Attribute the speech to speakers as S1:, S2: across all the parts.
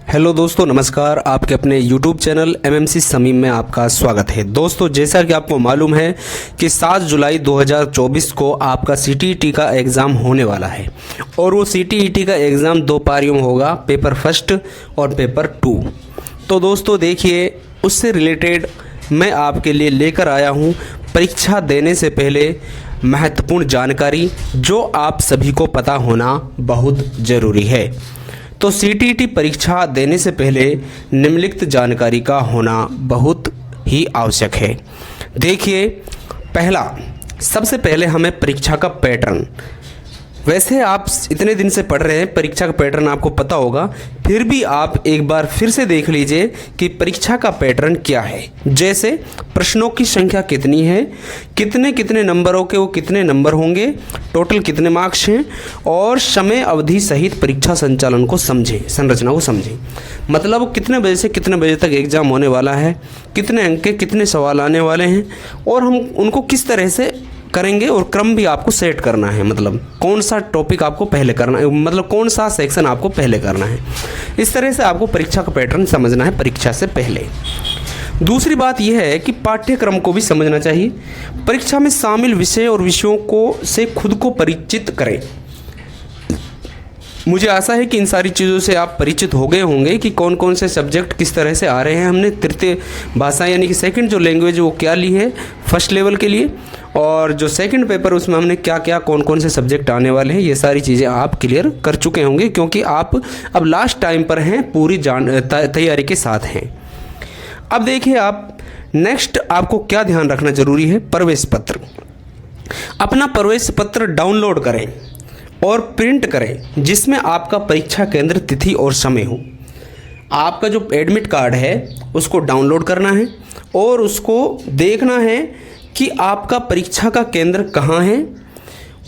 S1: Hello दोस्तों, नमस्कार। आपके अपने YouTube चैनल MMC समीम में आपका स्वागत है। दोस्तों, जैसा कि आपको मालूम है कि 7 जुलाई 2024 को आपका CTET का एग्ज़ाम होने वाला है और वो CTET का एग्ज़ाम 2 पारियों में होगा, पेपर फर्स्ट और पेपर 2। तो दोस्तों देखिए, उससे रिलेटेड मैं आपके लिए लेकर आया हूँ परीक्षा देने से पहले महत्वपूर्ण जानकारी जो आप सभी को पता होना बहुत ज़रूरी है। तो CTET परीक्षा देने से पहले निम्नलिखित जानकारी का होना बहुत ही आवश्यक है। देखिए, सबसे पहले हमें परीक्षा का पैटर्न, वैसे आप इतने दिन से पढ़ रहे हैं, परीक्षा का पैटर्न आपको पता होगा, फिर भी आप एक बार फिर से देख लीजिए कि परीक्षा का पैटर्न क्या है। जैसे प्रश्नों की संख्या कितनी है, कितने कितने नंबरों के वो कितने नंबर होंगे, टोटल कितने मार्क्स हैं, और समय अवधि सहित परीक्षा संचालन को समझें, संरचना को समझें। मतलब कितने बजे से कितने बजे तक एग्ज़ाम होने वाला है, कितने अंक के कितने सवाल आने वाले हैं, और हम उनको किस तरह से करेंगे, और क्रम भी आपको सेट करना है। मतलब कौन सा टॉपिक आपको पहले करना है, मतलब कौन सा सेक्शन आपको पहले करना है। इस तरह से आपको परीक्षा का पैटर्न समझना है परीक्षा से पहले। दूसरी बात यह है कि पाठ्यक्रम को भी समझना चाहिए। परीक्षा में शामिल विषय और विषयों को से खुद को परिचित करें। मुझे आशा है कि इन सारी चीज़ों से आप परिचित हो गए होंगे कि कौन कौन से सब्जेक्ट किस तरह से आ रहे हैं। हमने तृतीय भाषा यानी कि सेकंड जो लैंग्वेज वो क्या ली है फर्स्ट लेवल के लिए, और जो सेकंड पेपर उसमें हमने क्या क्या कौन कौन से सब्जेक्ट आने वाले हैं, ये सारी चीज़ें आप क्लियर कर चुके होंगे, क्योंकि आप अब लास्ट टाइम पर हैं, पूरी तैयारी के साथ हैं। अब देखिए, आप नेक्स्ट आपको क्या ध्यान रखना जरूरी है। प्रवेश पत्र, अपना प्रवेश पत्र डाउनलोड करें और प्रिंट करें, जिसमें आपका परीक्षा केंद्र, तिथि और समय हो। आपका जो एडमिट कार्ड है उसको डाउनलोड करना है और उसको देखना है कि आपका परीक्षा का केंद्र कहाँ है,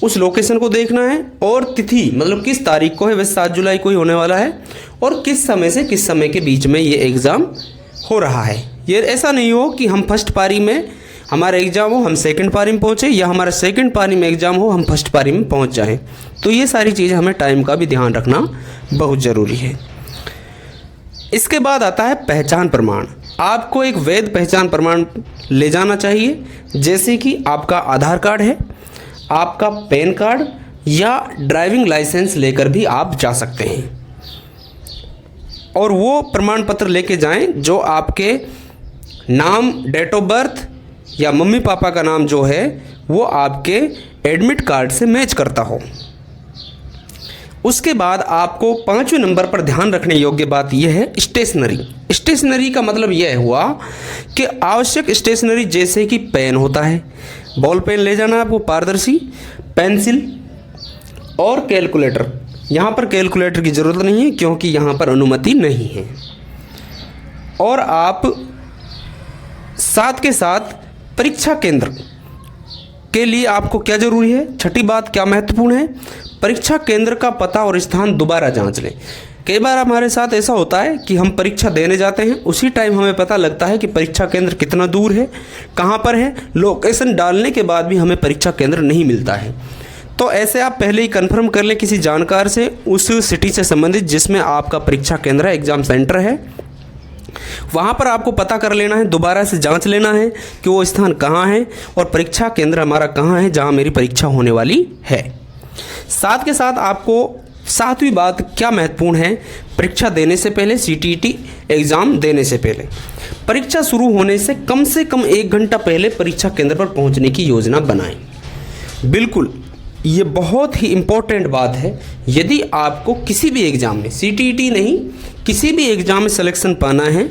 S1: उस लोकेशन को देखना है, और तिथि मतलब किस तारीख को है, वैसे 7 जुलाई को ही होने वाला है, और किस समय से किस समय के बीच में ये एग्ज़ाम हो रहा है। ये ऐसा नहीं हो कि हम फर्स्ट पारी में हमारा एग्ज़ाम हो हम सेकंड पारी में पहुँचे, या हमारा सेकंड पारी में एग्ज़ाम हो हम फर्स्ट पारी में पहुँच जाएं। तो ये सारी चीज़ें हमें टाइम का भी ध्यान रखना बहुत ज़रूरी है। इसके बाद आता है पहचान प्रमाण। आपको एक वैध पहचान प्रमाण ले जाना चाहिए, जैसे कि आपका आधार कार्ड है, आपका पैन कार्ड या ड्राइविंग लाइसेंस लेकर भी आप जा सकते हैं, और वो प्रमाण पत्र लेके जाएं जो आपके नाम, डेट ऑफ बर्थ या मम्मी पापा का नाम जो है वो आपके एडमिट कार्ड से मैच करता हो। उसके बाद आपको 5वें नंबर पर ध्यान रखने योग्य बात यह है स्टेशनरी। स्टेशनरी का मतलब यह हुआ कि आवश्यक स्टेशनरी, जैसे कि पेन होता है, बॉल पेन ले जाना आपको, पारदर्शी पेंसिल और कैलकुलेटर। यहाँ पर कैलकुलेटर की ज़रूरत नहीं है क्योंकि यहाँ पर अनुमति नहीं है। और आप साथ के साथ परीक्षा केंद्र के लिए आपको क्या जरूरी है, छठी बात क्या महत्वपूर्ण है, परीक्षा केंद्र का पता और स्थान दोबारा जांच लें। कई बार हमारे साथ ऐसा होता है कि हम परीक्षा देने जाते हैं, उसी टाइम हमें पता लगता है कि परीक्षा केंद्र कितना दूर है, कहाँ पर है, लोकेशन डालने के बाद भी हमें परीक्षा केंद्र नहीं मिलता है। तो ऐसे आप पहले ही कंफर्म कर लें किसी जानकार से, उस सिटी से संबंधित जिसमें आपका परीक्षा केंद्र एग्जाम सेंटर है, वहाँ पर आपको पता कर लेना है, दोबारा से जांच लेना है कि वो स्थान कहाँ है और परीक्षा केंद्र हमारा कहाँ है जहाँ मेरी परीक्षा होने वाली है। साथ के साथ आपको 7वीं बात क्या महत्वपूर्ण है, परीक्षा देने से पहले, CTET एग्ज़ाम देने से पहले, परीक्षा शुरू होने से कम 1 घंटा पहले परीक्षा केंद्र पर पहुँचने की योजना बनाएं। बिल्कुल, ये बहुत ही इम्पोर्टेंट बात है। यदि आपको किसी भी एग्ज़ाम में, CTET नहीं, किसी भी एग्ज़ाम में सिलेक्शन पाना है,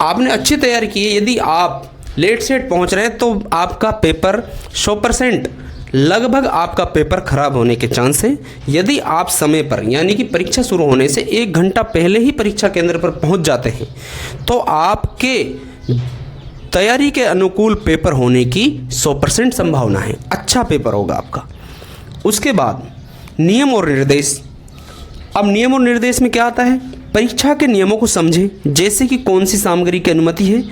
S1: आपने अच्छी तैयारी की है, यदि आप लेट सेट पहुंच रहे हैं तो आपका पेपर 100% लगभग आपका पेपर खराब होने के चांस है। यदि आप समय पर यानी कि परीक्षा शुरू होने से 1 घंटा पहले ही परीक्षा केंद्र पर पहुंच जाते हैं तो आपके तैयारी के अनुकूल पेपर होने की 100% संभावना है, अच्छा पेपर होगा आपका। उसके बाद नियम और निर्देश। अब नियम और निर्देश में क्या आता है, परीक्षा के नियमों को समझें, जैसे कि कौन सी सामग्री की अनुमति है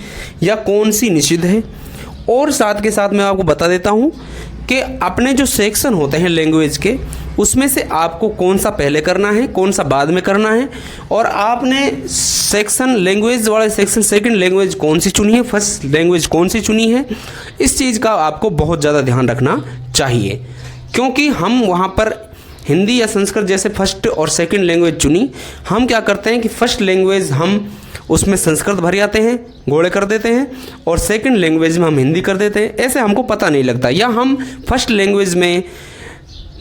S1: या कौन सी निषिद्ध है। और साथ के साथ मैं आपको बता देता हूँ कि अपने जो सेक्शन होते हैं लैंग्वेज के, उसमें से आपको कौन सा पहले करना है, कौन सा बाद में करना है, और आपने सेक्शन लैंग्वेज वाले सेक्शन सेकंड लैंग्वेज कौन सी चुनी है, फर्स्ट लैंग्वेज कौन सी चुनी है। इस चीज़ का आपको बहुत ज़्यादा ध्यान रखना चाहिए, क्योंकि हम वहाँ पर हिंदी या संस्कृत जैसे फर्स्ट और सेकंड लैंग्वेज चुनी, हम क्या करते हैं कि फर्स्ट लैंग्वेज हम उसमें संस्कृत भर जाते हैं, घोड़े कर देते हैं, और सेकंड लैंग्वेज में हम हिंदी कर देते हैं। ऐसे हमको पता नहीं लगता, या हम फर्स्ट लैंग्वेज में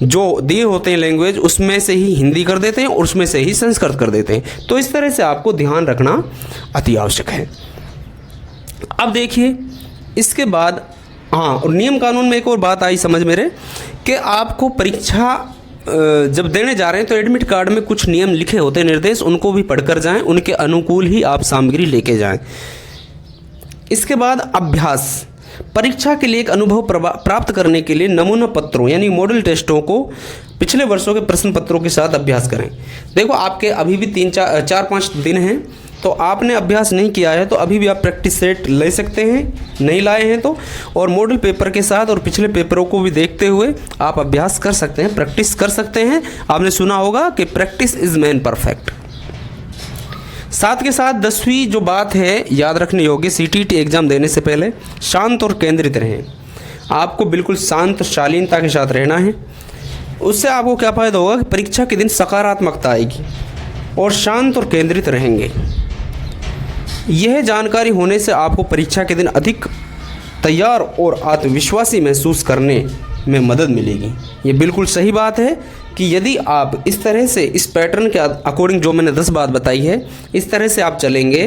S1: जो दिए होते हैं लैंग्वेज उसमें से ही हिंदी कर देते हैं और उसमें से ही संस्कृत कर देते हैं। तो इस तरह से आपको ध्यान रखना अति आवश्यक है। अब देखिए इसके बाद और नियम कानून में एक और बात आई समझ मेरे, कि आपको परीक्षा जब देने जा रहे हैं तो एडमिट कार्ड में कुछ नियम लिखे होते हैं, निर्देश, उनको भी पढ़कर जाएं, उनके अनुकूल ही आप सामग्री लेके जाएं। इसके बाद अभ्यास, परीक्षा के लिए एक अनुभव प्राप्त करने के लिए नमूना पत्रों यानी मॉडल टेस्टों को पिछले वर्षों के प्रश्न पत्रों के साथ अभ्यास करें। देखो आपके अभी भी 4-5 दिन हैं, तो आपने अभ्यास नहीं किया है तो अभी भी आप प्रैक्टिस सेट ले सकते हैं, नहीं लाए हैं तो, और मॉडल पेपर के साथ और पिछले पेपरों को भी देखते हुए आप अभ्यास कर सकते हैं, प्रैक्टिस कर सकते हैं। आपने सुना होगा कि प्रैक्टिस इज मैन परफेक्ट। साथ के साथ 10वीं जो बात है याद रखने योग्य, CTET एग्ज़ाम देने से पहले शांत और केंद्रित रहें। आपको बिल्कुल शांत शालीनता के साथ रहना है। उससे आपको क्या फ़ायदा होगा कि परीक्षा के दिन सकारात्मकता आएगी और शांत और केंद्रित रहेंगे। यह जानकारी होने से आपको परीक्षा के दिन अधिक तैयार और आत्मविश्वासी महसूस करने में मदद मिलेगी। ये बिल्कुल सही बात है कि यदि आप इस तरह से इस पैटर्न के अकॉर्डिंग जो मैंने 10 बात बताई है, इस तरह से आप चलेंगे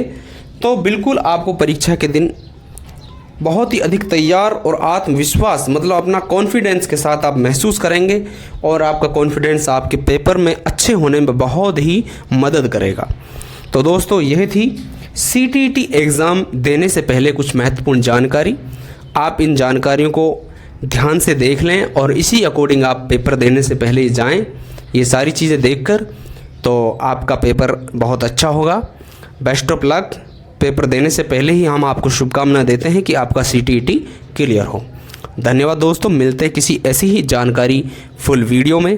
S1: तो बिल्कुल आपको परीक्षा के दिन बहुत ही अधिक तैयार और आत्मविश्वास, मतलब अपना कॉन्फिडेंस के साथ आप महसूस करेंगे, और आपका कॉन्फिडेंस आपके पेपर में अच्छे होने में बहुत ही मदद करेगा। तो दोस्तों यह थी CTET एग्ज़ाम देने से पहले कुछ महत्वपूर्ण जानकारी। आप इन जानकारियों को ध्यान से देख लें और इसी अकॉर्डिंग आप पेपर देने से पहले ही जाएं। ये सारी चीज़ें देखकर तो आपका पेपर बहुत अच्छा होगा। Best of luck. पेपर देने से पहले ही हम आपको शुभकामनाएं देते हैं कि आपका CTET क्लियर हो। धन्यवाद दोस्तों, मिलते हैं किसी ऐसी ही जानकारी फुल वीडियो में।